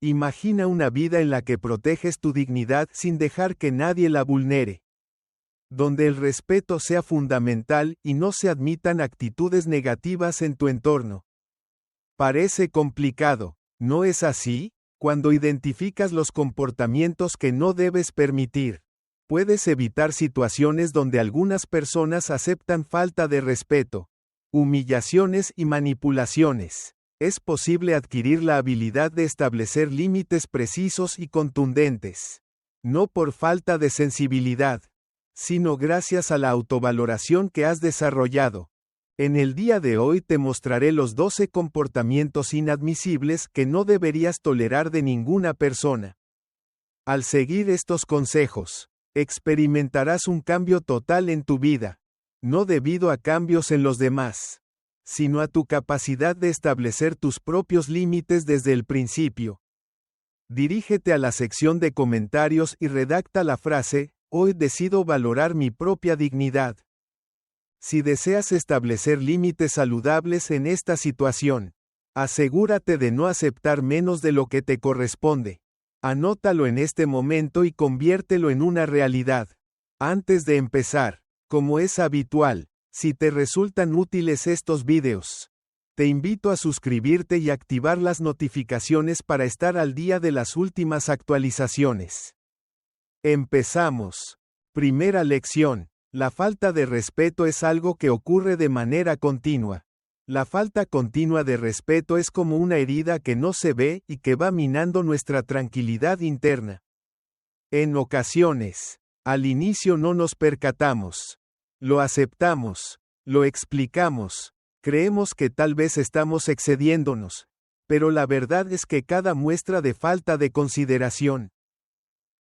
Imagina una vida en la que proteges tu dignidad sin dejar que nadie la vulnere. Donde el respeto sea fundamental y no se admitan actitudes negativas en tu entorno. Parece complicado, ¿no es así? Cuando identificas los comportamientos que no debes permitir, puedes evitar situaciones donde algunas personas aceptan falta de respeto, humillaciones y manipulaciones. Es posible adquirir la habilidad de establecer límites precisos y contundentes. No por falta de sensibilidad, sino gracias a la autovaloración que has desarrollado. En el día de hoy te mostraré los 12 comportamientos inadmisibles que no deberías tolerar de ninguna persona. Al seguir estos consejos, experimentarás un cambio total en tu vida, no debido a cambios en los demás, sino a tu capacidad de establecer tus propios límites desde el principio. Dirígete a la sección de comentarios y redacta la frase: hoy decido valorar mi propia dignidad. Si deseas establecer límites saludables en esta situación, asegúrate de no aceptar menos de lo que te corresponde. Anótalo en este momento y conviértelo en una realidad. Antes de empezar, como es habitual, si te resultan útiles estos videos, te invito a suscribirte y activar las notificaciones para estar al día de las últimas actualizaciones. Empezamos. Primera lección. La falta de respeto es algo que ocurre de manera continua. La falta continua de respeto es como una herida que no se ve y que va minando nuestra tranquilidad interna. En ocasiones, al inicio no nos percatamos. Lo aceptamos, lo explicamos, creemos que tal vez estamos excediéndonos, pero la verdad es que cada muestra de falta de consideración,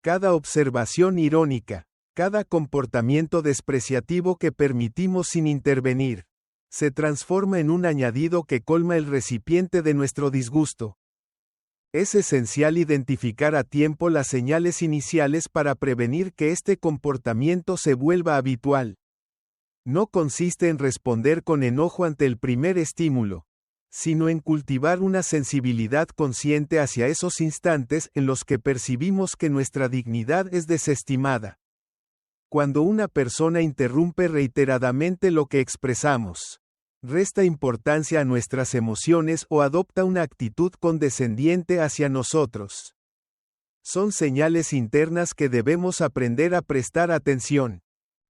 cada observación irónica, cada comportamiento despreciativo que permitimos sin intervenir, se transforma en un añadido que colma el recipiente de nuestro disgusto. Es esencial identificar a tiempo las señales iniciales para prevenir que este comportamiento se vuelva habitual. No consiste en responder con enojo ante el primer estímulo, sino en cultivar una sensibilidad consciente hacia esos instantes en los que percibimos que nuestra dignidad es desestimada. Cuando una persona interrumpe reiteradamente lo que expresamos, resta importancia a nuestras emociones o adopta una actitud condescendiente hacia nosotros, son señales internas que debemos aprender a prestar atención.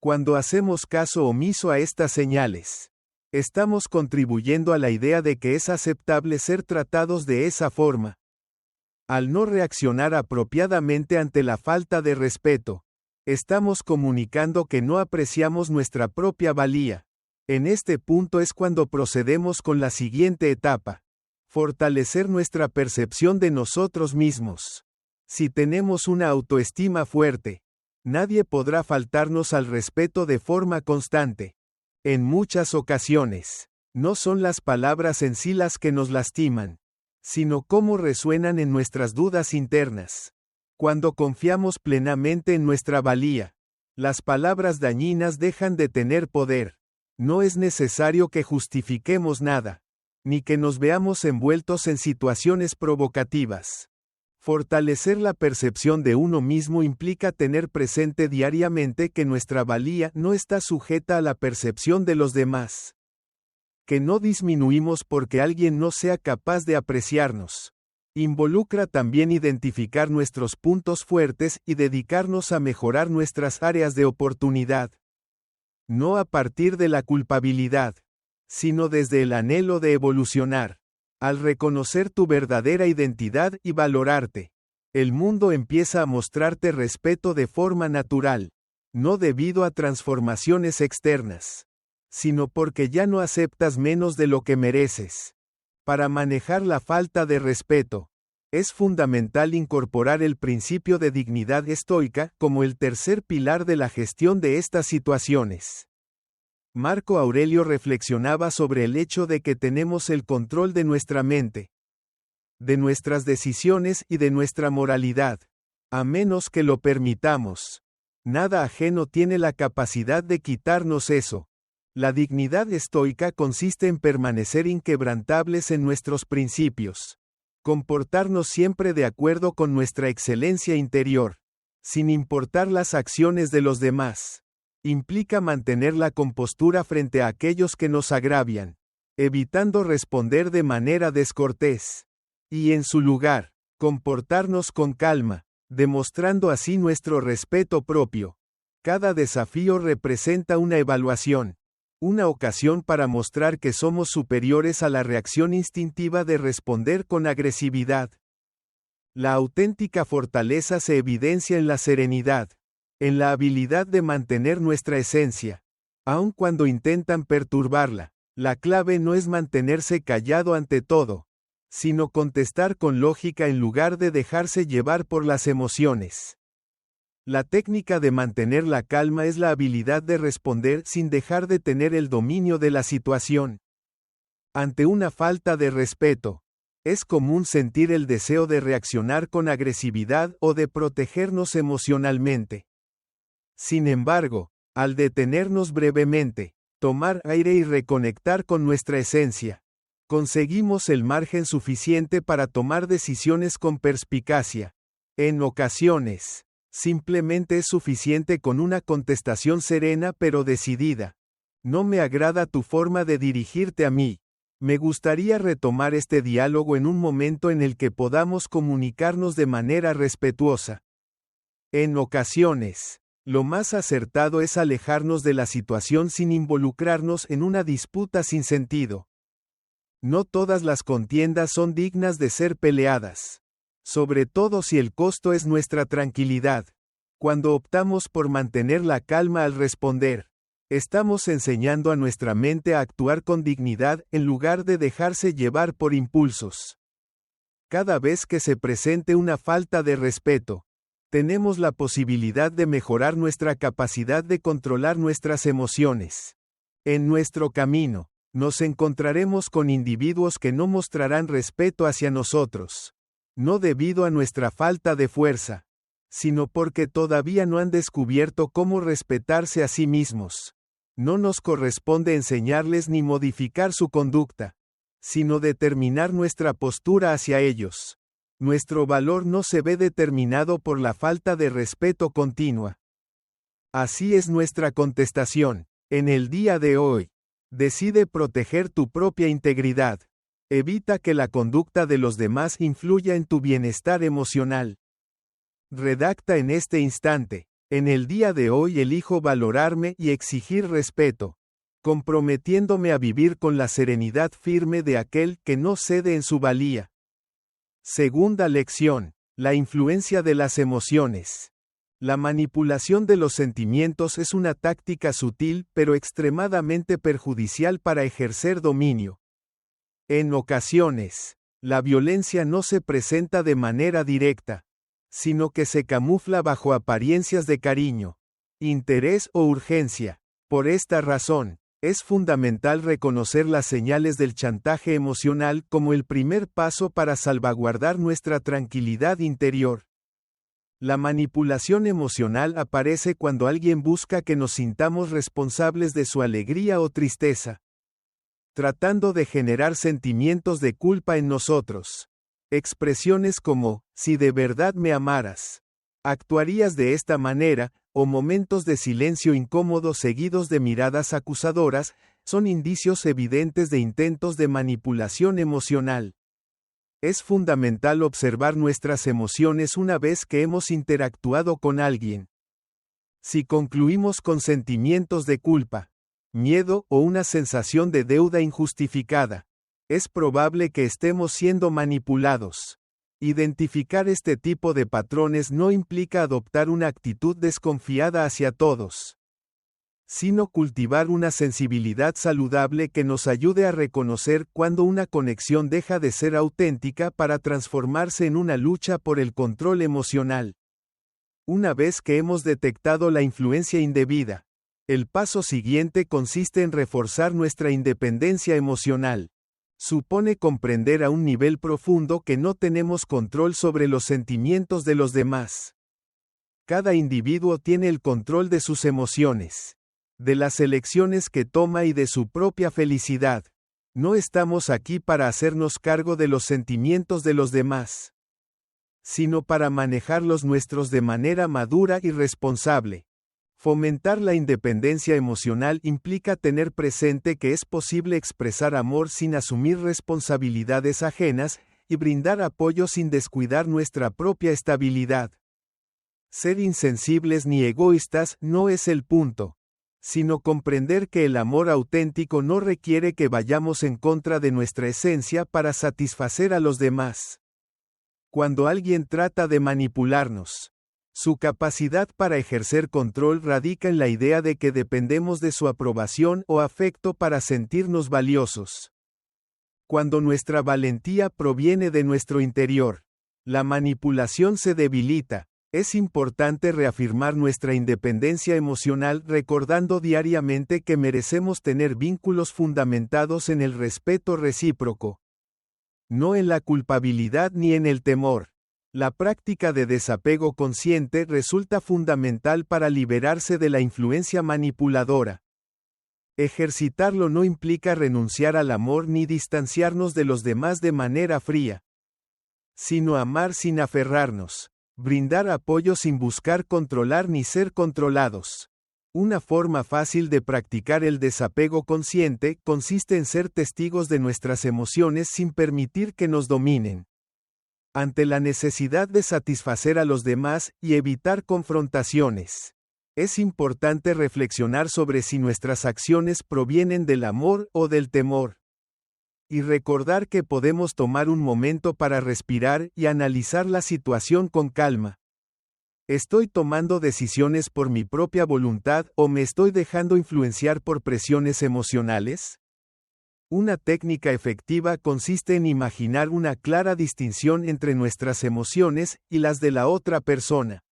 Cuando hacemos caso omiso a estas señales, estamos contribuyendo a la idea de que es aceptable ser tratados de esa forma. Al no reaccionar apropiadamente ante la falta de respeto, estamos comunicando que no apreciamos nuestra propia valía. En este punto es cuando procedemos con la siguiente etapa: fortalecer nuestra percepción de nosotros mismos. Si tenemos una autoestima fuerte, nadie podrá faltarnos al respeto de forma constante. En muchas ocasiones, no son las palabras en sí las que nos lastiman, sino cómo resuenan en nuestras dudas internas. Cuando confiamos plenamente en nuestra valía, las palabras dañinas dejan de tener poder. No es necesario que justifiquemos nada, ni que nos veamos envueltos en situaciones provocativas. Fortalecer la percepción de uno mismo implica tener presente diariamente que nuestra valía no está sujeta a la percepción de los demás. Que no disminuimos porque alguien no sea capaz de apreciarnos. Involucra también identificar nuestros puntos fuertes y dedicarnos a mejorar nuestras áreas de oportunidad. No a partir de la culpabilidad, sino desde el anhelo de evolucionar. Al reconocer tu verdadera identidad y valorarte, el mundo empieza a mostrarte respeto de forma natural, no debido a transformaciones externas, sino porque ya no aceptas menos de lo que mereces. Para manejar la falta de respeto, es fundamental incorporar el principio de dignidad estoica como el tercer pilar de la gestión de estas situaciones. Marco Aurelio reflexionaba sobre el hecho de que tenemos el control de nuestra mente, de nuestras decisiones y de nuestra moralidad. A menos que lo permitamos, nada ajeno tiene la capacidad de quitarnos eso. La dignidad estoica consiste en permanecer inquebrantables en nuestros principios, Comportarnos siempre de acuerdo con nuestra excelencia interior, sin importar las acciones de los demás. Implica mantener la compostura frente a aquellos que nos agravian, evitando responder de manera descortés. Y en su lugar, comportarnos con calma, demostrando así nuestro respeto propio. Cada desafío representa una evaluación, una ocasión para mostrar que somos superiores a la reacción instintiva de responder con agresividad. La auténtica fortaleza se evidencia en la serenidad, en la habilidad de mantener nuestra esencia, aun cuando intentan perturbarla. La clave no es mantenerse callado ante todo, sino contestar con lógica en lugar de dejarse llevar por las emociones. La técnica de mantener la calma es la habilidad de responder sin dejar de tener el dominio de la situación. Ante una falta de respeto, es común sentir el deseo de reaccionar con agresividad o de protegernos emocionalmente. Sin embargo, al detenernos brevemente, tomar aire y reconectar con nuestra esencia, conseguimos el margen suficiente para tomar decisiones con perspicacia. En ocasiones, simplemente es suficiente con una contestación serena pero decidida. No me agrada tu forma de dirigirte a mí. Me gustaría retomar este diálogo en un momento en el que podamos comunicarnos de manera respetuosa. En ocasiones, lo más acertado es alejarnos de la situación sin involucrarnos en una disputa sin sentido. No todas las contiendas son dignas de ser peleadas, sobre todo si el costo es nuestra tranquilidad. Cuando optamos por mantener la calma al responder, estamos enseñando a nuestra mente a actuar con dignidad en lugar de dejarse llevar por impulsos. Cada vez que se presente una falta de respeto, tenemos la posibilidad de mejorar nuestra capacidad de controlar nuestras emociones. En nuestro camino, nos encontraremos con individuos que no mostrarán respeto hacia nosotros, no debido a nuestra falta de fuerza, sino porque todavía no han descubierto cómo respetarse a sí mismos. No nos corresponde enseñarles ni modificar su conducta, sino determinar nuestra postura hacia ellos. Nuestro valor no se ve determinado por la falta de respeto continua. Así es nuestra contestación. En el día de hoy, decide proteger tu propia integridad. Evita que la conducta de los demás influya en tu bienestar emocional. Redacta en este instante. En el día de hoy elijo valorarme y exigir respeto, comprometiéndome a vivir con la serenidad firme de aquel que no cede en su valía. Segunda lección: la influencia de las emociones. La manipulación de los sentimientos es una táctica sutil pero extremadamente perjudicial para ejercer dominio. En ocasiones, la violencia no se presenta de manera directa, sino que se camufla bajo apariencias de cariño, interés o urgencia. Por esta razón, es fundamental reconocer las señales del chantaje emocional como el primer paso para salvaguardar nuestra tranquilidad interior. La manipulación emocional aparece cuando alguien busca que nos sintamos responsables de su alegría o tristeza, tratando de generar sentimientos de culpa en nosotros. Expresiones como, si de verdad me amaras, actuarías de esta manera, o momentos de silencio incómodo seguidos de miradas acusadoras, son indicios evidentes de intentos de manipulación emocional. Es fundamental observar nuestras emociones una vez que hemos interactuado con alguien. Si concluimos con sentimientos de culpa, miedo o una sensación de deuda injustificada, es probable que estemos siendo manipulados. Identificar este tipo de patrones no implica adoptar una actitud desconfiada hacia todos, sino cultivar una sensibilidad saludable que nos ayude a reconocer cuando una conexión deja de ser auténtica para transformarse en una lucha por el control emocional. Una vez que hemos detectado la influencia indebida, el paso siguiente consiste en reforzar nuestra independencia emocional. Supone comprender a un nivel profundo que no tenemos control sobre los sentimientos de los demás. Cada individuo tiene el control de sus emociones, de las elecciones que toma y de su propia felicidad. No estamos aquí para hacernos cargo de los sentimientos de los demás, sino para manejarlos nuestros de manera madura y responsable. Fomentar la independencia emocional implica tener presente que es posible expresar amor sin asumir responsabilidades ajenas y brindar apoyo sin descuidar nuestra propia estabilidad. Ser insensibles ni egoístas no es el punto, sino comprender que el amor auténtico no requiere que vayamos en contra de nuestra esencia para satisfacer a los demás. Cuando alguien trata de manipularnos, su capacidad para ejercer control radica en la idea de que dependemos de su aprobación o afecto para sentirnos valiosos. Cuando nuestra valentía proviene de nuestro interior, la manipulación se debilita. Es importante reafirmar nuestra independencia emocional recordando diariamente que merecemos tener vínculos fundamentados en el respeto recíproco, no en la culpabilidad ni en el temor. La práctica de desapego consciente resulta fundamental para liberarse de la influencia manipuladora. Ejercitarlo no implica renunciar al amor ni distanciarnos de los demás de manera fría, sino amar sin aferrarnos. Brindar apoyo sin buscar controlar ni ser controlados. Una forma fácil de practicar el desapego consciente consiste en ser testigos de nuestras emociones sin permitir que nos dominen. Ante la necesidad de satisfacer a los demás y evitar confrontaciones, es importante reflexionar sobre si nuestras acciones provienen del amor o del temor. Y recordar que podemos tomar un momento para respirar y analizar la situación con calma. ¿Estoy tomando decisiones por mi propia voluntad o me estoy dejando influenciar por presiones emocionales? Una técnica efectiva consiste en imaginar una clara distinción entre nuestras emociones y las de la otra persona.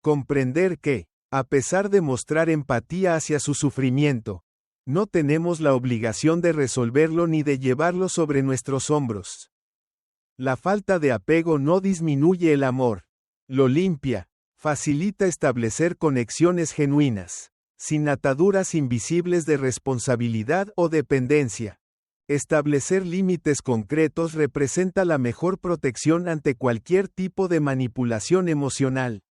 Comprender que, a pesar de mostrar empatía hacia su sufrimiento, no tenemos la obligación de resolverlo ni de llevarlo sobre nuestros hombros. La falta de apego no disminuye el amor, lo limpia, facilita establecer conexiones genuinas, sin ataduras invisibles de responsabilidad o dependencia. Establecer límites concretos representa la mejor protección ante cualquier tipo de manipulación emocional.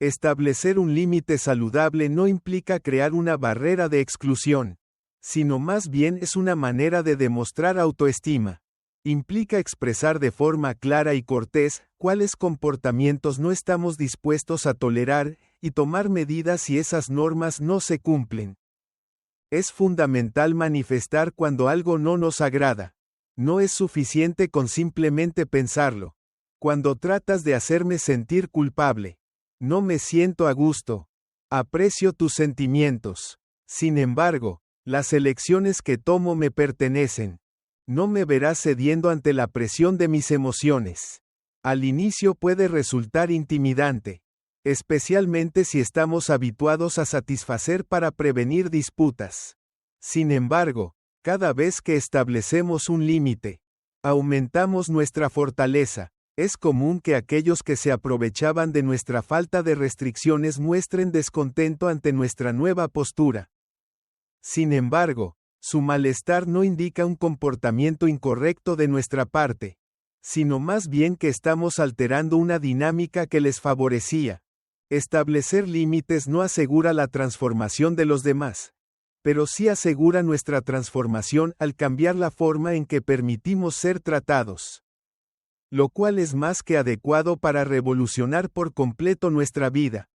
Establecer un límite saludable no implica crear una barrera de exclusión, sino más bien es una manera de demostrar autoestima. Implica expresar de forma clara y cortés cuáles comportamientos no estamos dispuestos a tolerar y tomar medidas si esas normas no se cumplen. Es fundamental manifestar cuando algo no nos agrada. No es suficiente con simplemente pensarlo. Cuando tratas de hacerme sentir culpable, no me siento a gusto. Aprecio tus sentimientos. Sin embargo, las elecciones que tomo me pertenecen. No me verás cediendo ante la presión de mis emociones. Al inicio puede resultar intimidante, especialmente si estamos habituados a satisfacer para prevenir disputas. Sin embargo, cada vez que establecemos un límite, aumentamos nuestra fortaleza. Es común que aquellos que se aprovechaban de nuestra falta de restricciones muestren descontento ante nuestra nueva postura. Sin embargo, su malestar no indica un comportamiento incorrecto de nuestra parte, sino más bien que estamos alterando una dinámica que les favorecía. Establecer límites no asegura la transformación de los demás, pero sí asegura nuestra transformación al cambiar la forma en que permitimos ser tratados, lo cual es más que adecuado para revolucionar por completo nuestra vida.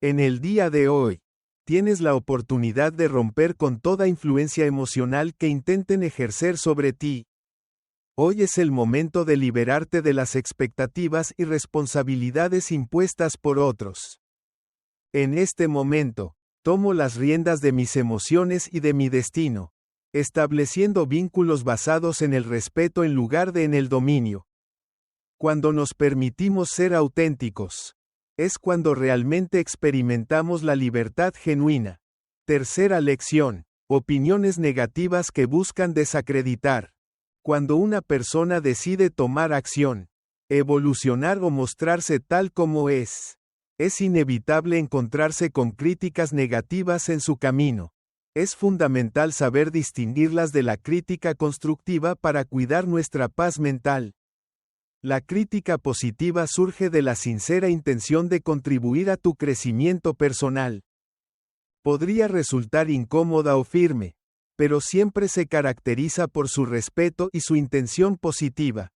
En el día de hoy, tienes la oportunidad de romper con toda influencia emocional que intenten ejercer sobre ti. Hoy es el momento de liberarte de las expectativas y responsabilidades impuestas por otros. En este momento, tomo las riendas de mis emociones y de mi destino, estableciendo vínculos basados en el respeto en lugar de en el dominio. Cuando nos permitimos ser auténticos, es cuando realmente experimentamos la libertad genuina. Tercera lección: opiniones negativas que buscan desacreditar. Cuando una persona decide tomar acción, evolucionar o mostrarse tal como es inevitable encontrarse con críticas negativas en su camino. Es fundamental saber distinguirlas de la crítica constructiva para cuidar nuestra paz mental. La crítica positiva surge de la sincera intención de contribuir a tu crecimiento personal. Podría resultar incómoda o firme, pero siempre se caracteriza por su respeto y su intención positiva.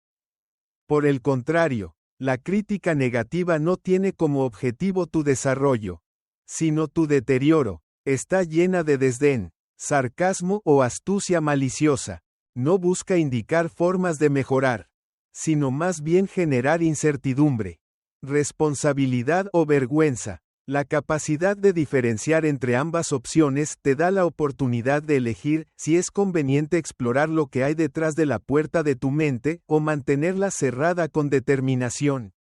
Por el contrario, la crítica negativa no tiene como objetivo tu desarrollo, sino tu deterioro. Está llena de desdén, sarcasmo o astucia maliciosa. No busca indicar formas de mejorar, sino más bien generar incertidumbre, responsabilidad o vergüenza. La capacidad de diferenciar entre ambas opciones te da la oportunidad de elegir si es conveniente explorar lo que hay detrás de la puerta de tu mente o mantenerla cerrada con determinación.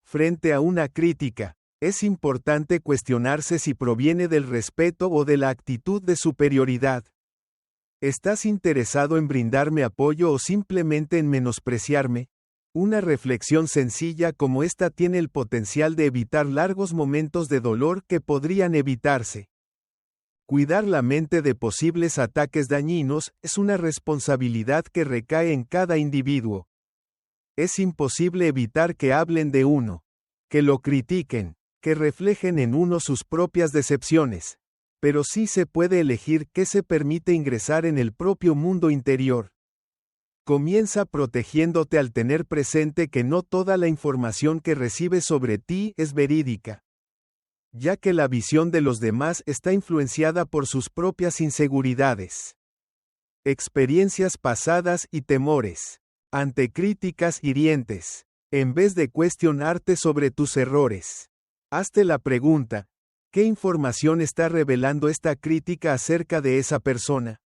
Frente a una crítica, es importante cuestionarse si proviene del respeto o de la actitud de superioridad. ¿Estás interesado en brindarme apoyo o simplemente en menospreciarme? Una reflexión sencilla como esta tiene el potencial de evitar largos momentos de dolor que podrían evitarse. Cuidar la mente de posibles ataques dañinos es una responsabilidad que recae en cada individuo. Es imposible evitar que hablen de uno, que lo critiquen, que reflejen en uno sus propias decepciones, pero sí se puede elegir qué se permite ingresar en el propio mundo interior. Comienza protegiéndote al tener presente que no toda la información que recibes sobre ti es verídica, ya que la visión de los demás está influenciada por sus propias inseguridades, experiencias pasadas y temores. Ante críticas hirientes, en vez de cuestionarte sobre tus errores, hazte la pregunta: ¿qué información está revelando esta crítica acerca de esa persona?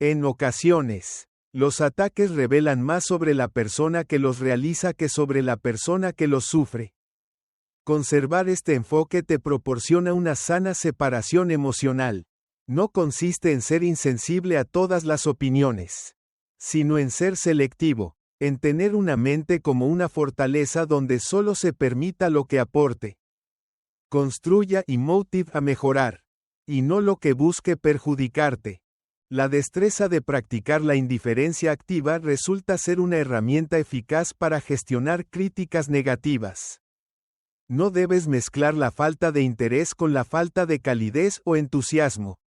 En ocasiones, los ataques revelan más sobre la persona que los realiza que sobre la persona que los sufre. Conservar este enfoque te proporciona una sana separación emocional. No consiste en ser insensible a todas las opiniones, sino en ser selectivo, en tener una mente como una fortaleza donde solo se permita lo que aporte, construya y motive a mejorar, y no lo que busque perjudicarte. La destreza de practicar la indiferencia activa resulta ser una herramienta eficaz para gestionar críticas negativas. No debes mezclar la falta de interés con la falta de calidez o entusiasmo.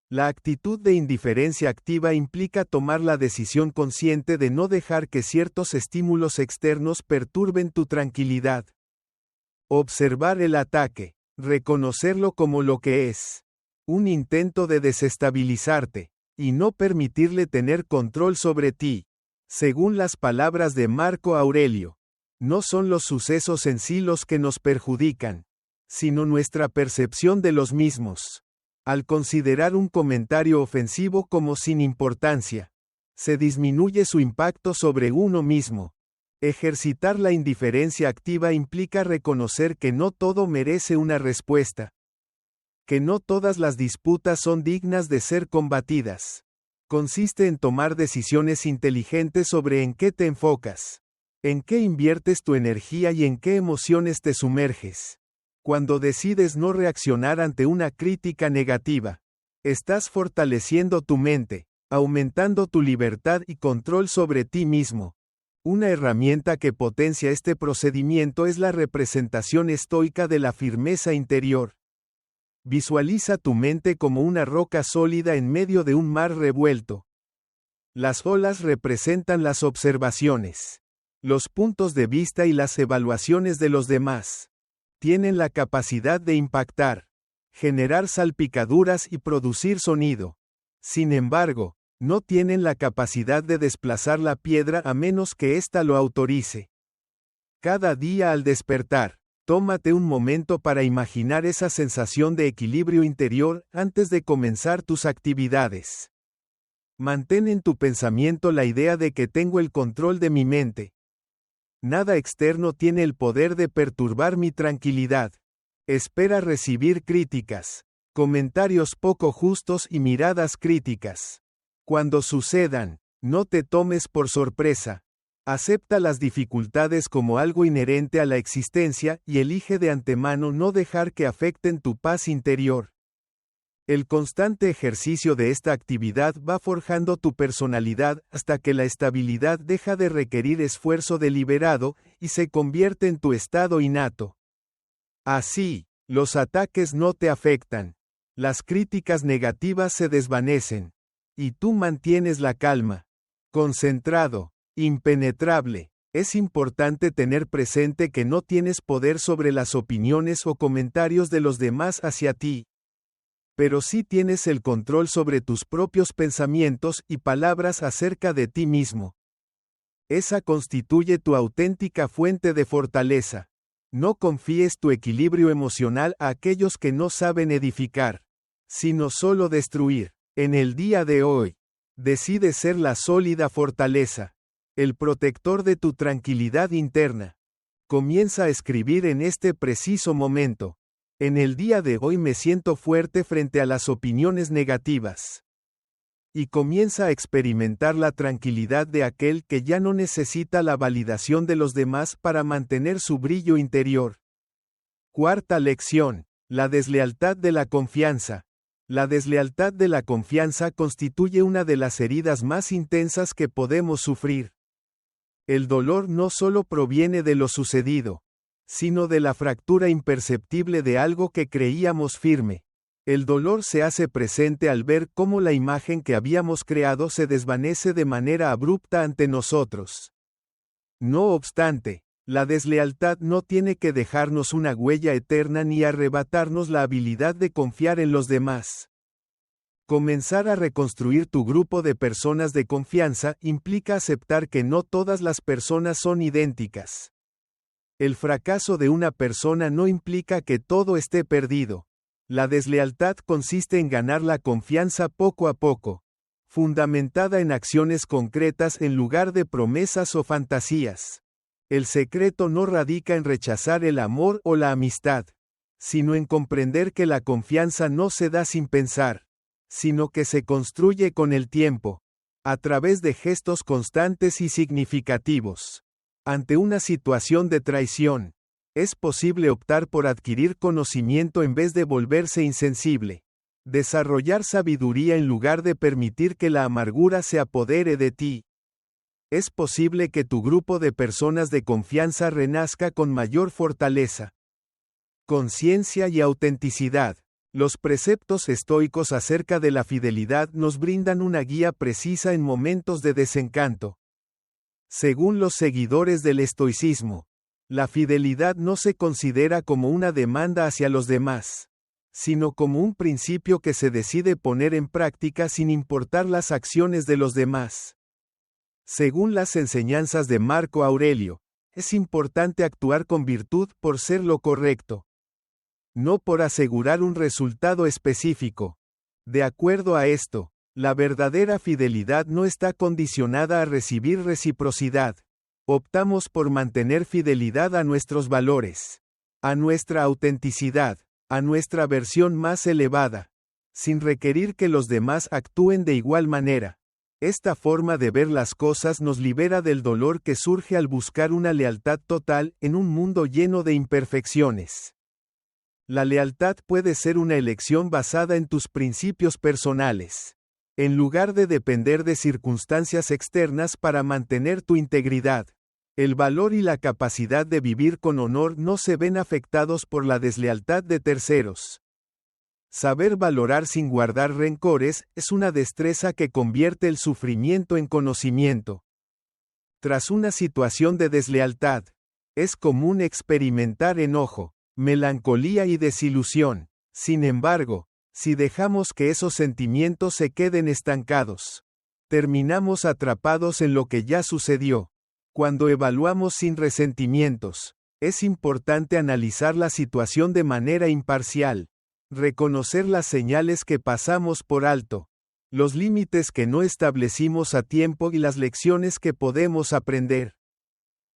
La actitud de indiferencia activa implica tomar la decisión consciente de no dejar que ciertos estímulos externos perturben tu tranquilidad. Observar el ataque, reconocerlo como lo que es: un intento de desestabilizarte, y no permitirle tener control sobre ti. Según las palabras de Marco Aurelio, no son los sucesos en sí los que nos perjudican, sino nuestra percepción de los mismos. Al considerar un comentario ofensivo como sin importancia, se disminuye su impacto sobre uno mismo. Ejercitar la indiferencia activa implica reconocer que no todo merece una respuesta, que no todas las disputas son dignas de ser combatidas. Consiste en tomar decisiones inteligentes sobre en qué te enfocas, en qué inviertes tu energía y en qué emociones te sumerges. Cuando decides no reaccionar ante una crítica negativa, estás fortaleciendo tu mente, aumentando tu libertad y control sobre ti mismo. Una herramienta que potencia este procedimiento es la representación estoica de la firmeza interior. Visualiza tu mente como una roca sólida en medio de un mar revuelto. Las olas representan las observaciones, los puntos de vista y las evaluaciones de los demás. Tienen la capacidad de impactar, generar salpicaduras y producir sonido. Sin embargo, no tienen la capacidad de desplazar la piedra a menos que ésta lo autorice. Cada día al despertar, tómate un momento para imaginar esa sensación de equilibrio interior antes de comenzar tus actividades. Mantén en tu pensamiento la idea de que tengo el control de mi mente. Nada externo tiene el poder de perturbar mi tranquilidad. Espera recibir críticas, comentarios poco justos y miradas críticas. Cuando sucedan, no te tomes por sorpresa. Acepta las dificultades como algo inherente a la existencia y elige de antemano no dejar que afecten tu paz interior. El constante ejercicio de esta actividad va forjando tu personalidad hasta que la estabilidad deja de requerir esfuerzo deliberado y se convierte en tu estado innato. Así, los ataques no te afectan, las críticas negativas se desvanecen, y tú mantienes la calma. Concentrado, impenetrable. Es importante tener presente que no tienes poder sobre las opiniones o comentarios de los demás hacia ti. Pero sí tienes el control sobre tus propios pensamientos y palabras acerca de ti mismo. Esa constituye tu auténtica fuente de fortaleza. No confíes tu equilibrio emocional a aquellos que no saben edificar, sino solo destruir. En el día de hoy, decide ser la sólida fortaleza, el protector de tu tranquilidad interna. Comienza a escribir en este preciso momento. En el día de hoy me siento fuerte frente a las opiniones negativas. Y comienza a experimentar la tranquilidad de aquel que ya no necesita la validación de los demás para mantener su brillo interior. Cuarta lección: la deslealtad de la confianza. La deslealtad de la confianza constituye una de las heridas más intensas que podemos sufrir. El dolor no solo proviene de lo sucedido, sino de la fractura imperceptible de algo que creíamos firme. El dolor se hace presente al ver cómo la imagen que habíamos creado se desvanece de manera abrupta ante nosotros. No obstante, la deslealtad no tiene que dejarnos una huella eterna ni arrebatarnos la habilidad de confiar en los demás. Comenzar a reconstruir tu grupo de personas de confianza implica aceptar que no todas las personas son idénticas. El fracaso de una persona no implica que todo esté perdido. La deslealtad consiste en ganar la confianza poco a poco, fundamentada en acciones concretas en lugar de promesas o fantasías. El secreto no radica en rechazar el amor o la amistad, sino en comprender que la confianza no se da sin pensar, sino que se construye con el tiempo, a través de gestos constantes y significativos. Ante una situación de traición, es posible optar por adquirir conocimiento en vez de volverse insensible. Desarrollar sabiduría en lugar de permitir que la amargura se apodere de ti. Es posible que tu grupo de personas de confianza renazca con mayor fortaleza. Conciencia y autenticidad. Los preceptos estoicos acerca de la fidelidad nos brindan una guía precisa en momentos de desencanto. Según los seguidores del estoicismo, la fidelidad no se considera como una demanda hacia los demás, sino como un principio que se decide poner en práctica sin importar las acciones de los demás. Según las enseñanzas de Marco Aurelio, es importante actuar con virtud por ser lo correcto, no por asegurar un resultado específico. De acuerdo a esto, la verdadera fidelidad no está condicionada a recibir reciprocidad. Optamos por mantener fidelidad a nuestros valores, a nuestra autenticidad, a nuestra versión más elevada, sin requerir que los demás actúen de igual manera. Esta forma de ver las cosas nos libera del dolor que surge al buscar una lealtad total en un mundo lleno de imperfecciones. La lealtad puede ser una elección basada en tus principios personales, en lugar de depender de circunstancias externas para mantener tu integridad. El valor y la capacidad de vivir con honor no se ven afectados por la deslealtad de terceros. Saber valorar sin guardar rencores es una destreza que convierte el sufrimiento en conocimiento. Tras una situación de deslealtad, es común experimentar enojo, melancolía y desilusión. Sin embargo, si dejamos que esos sentimientos se queden estancados, terminamos atrapados en lo que ya sucedió. Cuando evaluamos sin resentimientos, es importante analizar la situación de manera imparcial, reconocer las señales que pasamos por alto, los límites que no establecimos a tiempo y las lecciones que podemos aprender.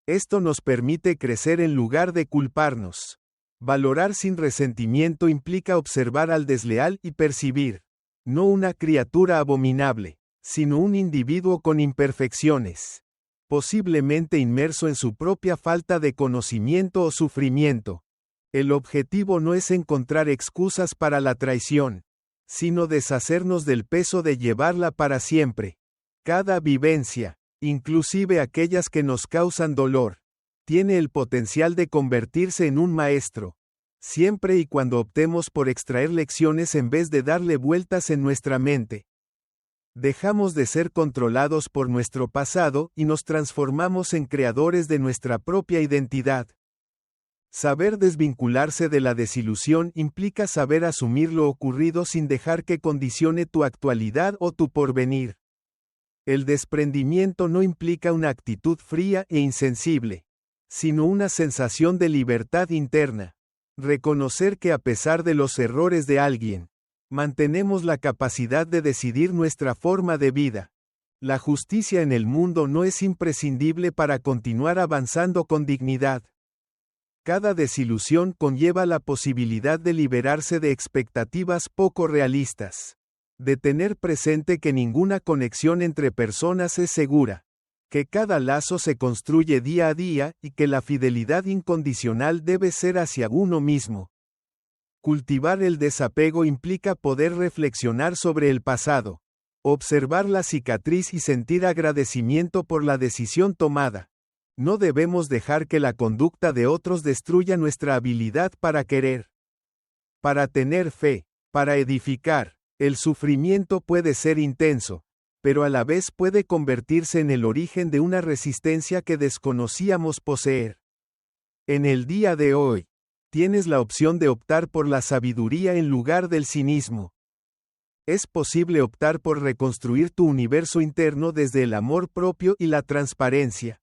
Esto nos permite crecer en lugar de culparnos. Valorar sin resentimiento implica observar al desleal y percibir, no una criatura abominable, sino un individuo con imperfecciones, posiblemente inmerso en su propia falta de conocimiento o sufrimiento. El objetivo no es encontrar excusas para la traición, sino deshacernos del peso de llevarla para siempre. Cada vivencia, inclusive aquellas que nos causan dolor, tiene el potencial de convertirse en un maestro, siempre y cuando optemos por extraer lecciones en vez de darle vueltas en nuestra mente. Dejamos de ser controlados por nuestro pasado y nos transformamos en creadores de nuestra propia identidad. Saber desvincularse de la desilusión implica saber asumir lo ocurrido sin dejar que condicione tu actualidad o tu porvenir. El desprendimiento no implica una actitud fría e insensible, sino una sensación de libertad interna. Reconocer que a pesar de los errores de alguien, mantenemos la capacidad de decidir nuestra forma de vida. La justicia en el mundo no es imprescindible para continuar avanzando con dignidad. Cada desilusión conlleva la posibilidad de liberarse de expectativas poco realistas, de tener presente que ninguna conexión entre personas es segura, que cada lazo se construye día a día y que la fidelidad incondicional debe ser hacia uno mismo. Cultivar el desapego implica poder reflexionar sobre el pasado, observar la cicatriz y sentir agradecimiento por la decisión tomada. No debemos dejar que la conducta de otros destruya nuestra habilidad para querer. Para tener fe, para edificar, el sufrimiento puede ser intenso, pero a la vez puede convertirse en el origen de una resistencia que desconocíamos poseer. En el día de hoy, tienes la opción de optar por la sabiduría en lugar del cinismo. Es posible optar por reconstruir tu universo interno desde el amor propio y la transparencia,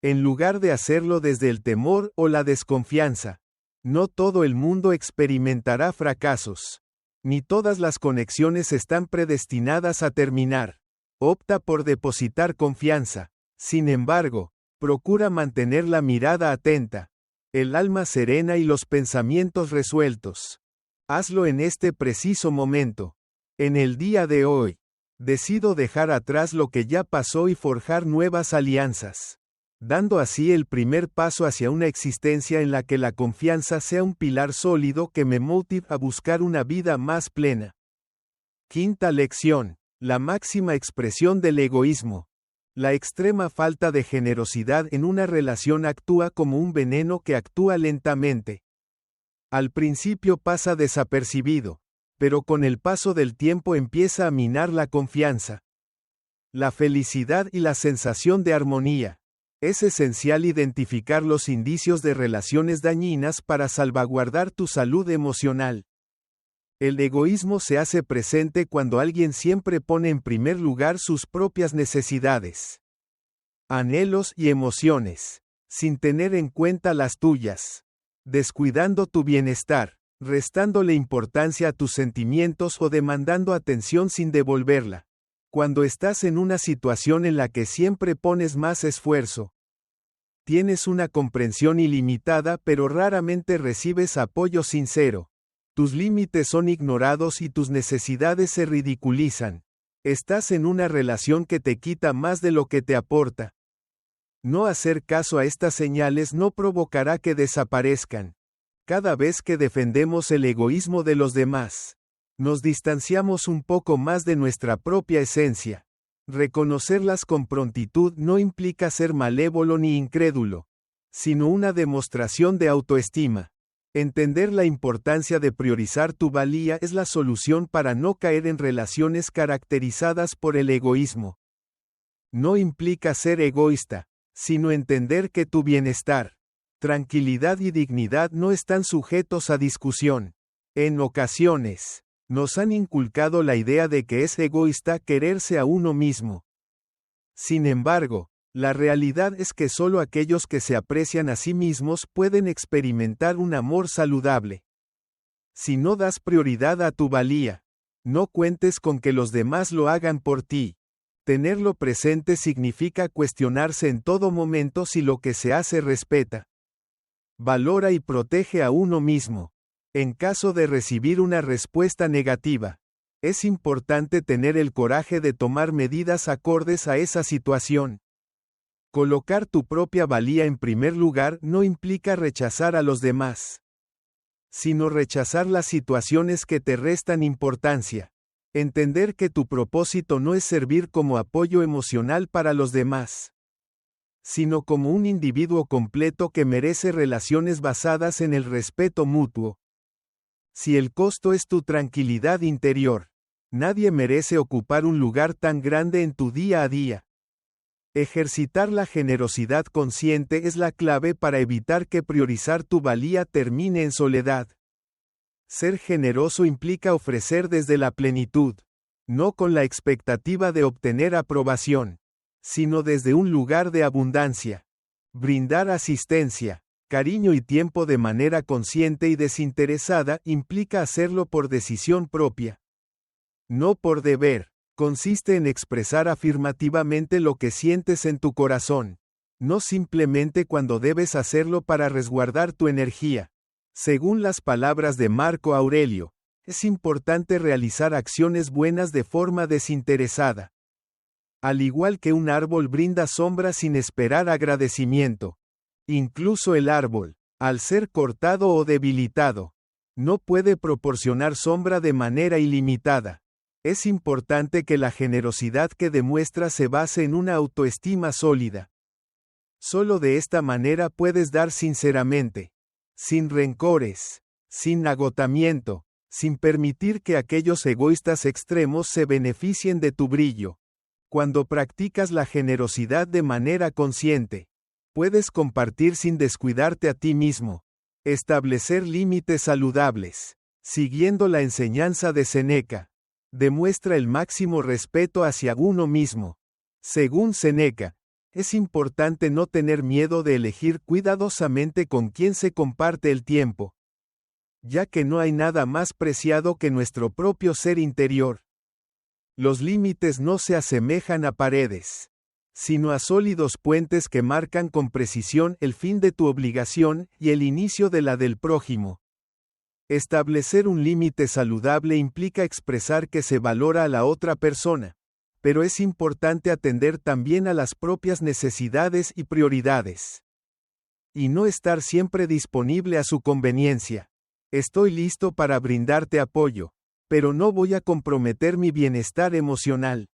en lugar de hacerlo desde el temor o la desconfianza. No todo el mundo experimentará fracasos. Ni todas las conexiones están predestinadas a terminar. Opta por depositar confianza. Sin embargo, procura mantener la mirada atenta, el alma serena y los pensamientos resueltos. Hazlo en este preciso momento. En el día de hoy, decido dejar atrás lo que ya pasó y forjar nuevas alianzas, dando así el primer paso hacia una existencia en la que la confianza sea un pilar sólido que me motive a buscar una vida más plena. Quinta lección: la máxima expresión del egoísmo. La extrema falta de generosidad en una relación actúa como un veneno que actúa lentamente. Al principio pasa desapercibido, pero con el paso del tiempo empieza a minar la confianza, la felicidad y la sensación de armonía. Es esencial identificar los indicios de relaciones dañinas para salvaguardar tu salud emocional. El egoísmo se hace presente cuando alguien siempre pone en primer lugar sus propias necesidades, anhelos y emociones, sin tener en cuenta las tuyas, descuidando tu bienestar, restándole importancia a tus sentimientos o demandando atención sin devolverla. Cuando estás en una situación en la que siempre pones más esfuerzo, tienes una comprensión ilimitada pero raramente recibes apoyo sincero. Tus límites son ignorados y tus necesidades se ridiculizan. Estás en una relación que te quita más de lo que te aporta. No hacer caso a estas señales no provocará que desaparezcan. Cada vez que defendemos el egoísmo de los demás, nos distanciamos un poco más de nuestra propia esencia. Reconocerlas con prontitud no implica ser malévolo ni incrédulo, sino una demostración de autoestima. Entender la importancia de priorizar tu valía es la solución para no caer en relaciones caracterizadas por el egoísmo. No implica ser egoísta, sino entender que tu bienestar, tranquilidad y dignidad no están sujetos a discusión. En ocasiones, nos han inculcado la idea de que es egoísta quererse a uno mismo. Sin embargo, la realidad es que solo aquellos que se aprecian a sí mismos pueden experimentar un amor saludable. Si no das prioridad a tu valía, no cuentes con que los demás lo hagan por ti. Tenerlo presente significa cuestionarse en todo momento si lo que se hace respeta, valora y protege a uno mismo. En caso de recibir una respuesta negativa, es importante tener el coraje de tomar medidas acordes a esa situación. Colocar tu propia valía en primer lugar no implica rechazar a los demás, sino rechazar las situaciones que te restan importancia. Entender que tu propósito no es servir como apoyo emocional para los demás, sino como un individuo completo que merece relaciones basadas en el respeto mutuo. Si el costo es tu tranquilidad interior, nadie merece ocupar un lugar tan grande en tu día a día. Ejercitar la generosidad consciente es la clave para evitar que priorizar tu valía termine en soledad. Ser generoso implica ofrecer desde la plenitud, no con la expectativa de obtener aprobación, sino desde un lugar de abundancia. Brindar asistencia, cariño y tiempo de manera consciente y desinteresada implica hacerlo por decisión propia, no por deber. Consiste en expresar afirmativamente lo que sientes en tu corazón, no simplemente cuando debes hacerlo para resguardar tu energía. Según las palabras de Marco Aurelio, es importante realizar acciones buenas de forma desinteresada. Al igual que un árbol brinda sombra sin esperar agradecimiento. Incluso el árbol, al ser cortado o debilitado, no puede proporcionar sombra de manera ilimitada. Es importante que la generosidad que demuestras se base en una autoestima sólida. Solo de esta manera puedes dar sinceramente, sin rencores, sin agotamiento, sin permitir que aquellos egoístas extremos se beneficien de tu brillo. Cuando practicas la generosidad de manera consciente, puedes compartir sin descuidarte a ti mismo, establecer límites saludables, siguiendo la enseñanza de Séneca. Demuestra el máximo respeto hacia uno mismo. Según Séneca, es importante no tener miedo de elegir cuidadosamente con quién se comparte el tiempo, ya que no hay nada más preciado que nuestro propio ser interior. Los límites no se asemejan a paredes, sino a sólidos puentes que marcan con precisión el fin de tu obligación y el inicio de la del prójimo. Establecer un límite saludable implica expresar que se valora a la otra persona, pero es importante atender también a las propias necesidades y prioridades. Y no estar siempre disponible a su conveniencia. Estoy listo para brindarte apoyo, pero no voy a comprometer mi bienestar emocional.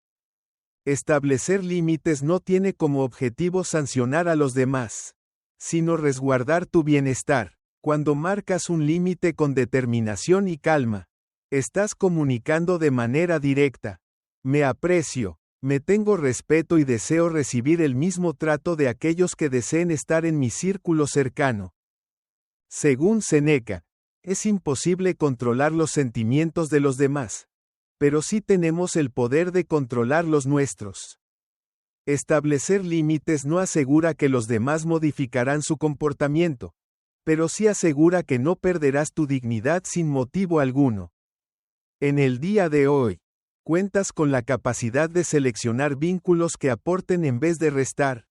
Establecer límites no tiene como objetivo sancionar a los demás, sino resguardar tu bienestar. Cuando marcas un límite con determinación y calma, estás comunicando de manera directa. Me aprecio, me tengo respeto y deseo recibir el mismo trato de aquellos que deseen estar en mi círculo cercano. Según Séneca, es imposible controlar los sentimientos de los demás, pero sí tenemos el poder de controlar los nuestros. Establecer límites no asegura que los demás modificarán su comportamiento, pero sí asegura que no perderás tu dignidad sin motivo alguno. En el día de hoy, cuentas con la capacidad de seleccionar vínculos que aporten en vez de restar.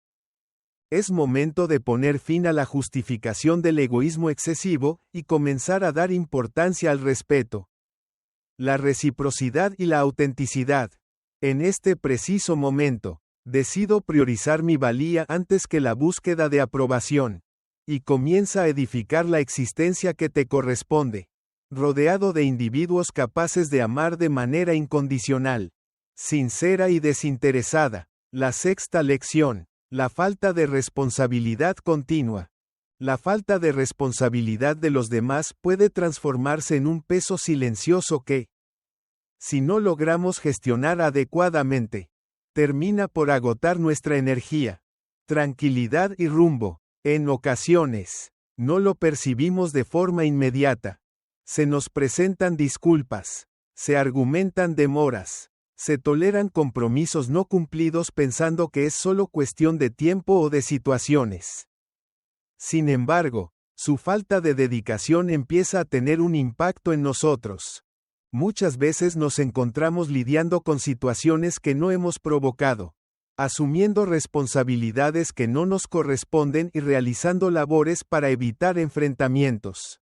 Es momento de poner fin a la justificación del egoísmo excesivo y comenzar a dar importancia al respeto, la reciprocidad y la autenticidad. En este preciso momento, decido priorizar mi valía antes que la búsqueda de aprobación. Y comienza a edificar la existencia que te corresponde, rodeado de individuos capaces de amar de manera incondicional, sincera y desinteresada. La sexta lección, la falta de responsabilidad continua. La falta de responsabilidad de los demás puede transformarse en un peso silencioso que, si no logramos gestionar adecuadamente, termina por agotar nuestra energía, tranquilidad y rumbo. En ocasiones, no lo percibimos de forma inmediata. Se nos presentan disculpas, se argumentan demoras, se toleran compromisos no cumplidos pensando que es solo cuestión de tiempo o de situaciones. Sin embargo, su falta de dedicación empieza a tener un impacto en nosotros. Muchas veces nos encontramos lidiando con situaciones que no hemos provocado, asumiendo responsabilidades que no nos corresponden y realizando labores para evitar enfrentamientos.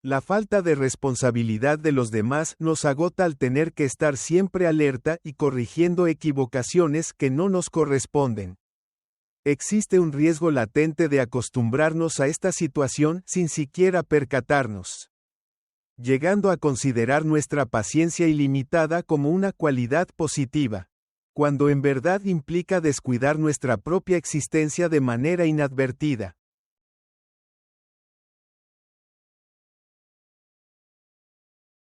La falta de responsabilidad de los demás nos agota al tener que estar siempre alerta y corrigiendo equivocaciones que no nos corresponden. Existe un riesgo latente de acostumbrarnos a esta situación sin siquiera percatarnos. llegando a considerar nuestra paciencia ilimitada como una cualidad positiva, cuando en verdad implica descuidar nuestra propia existencia de manera inadvertida.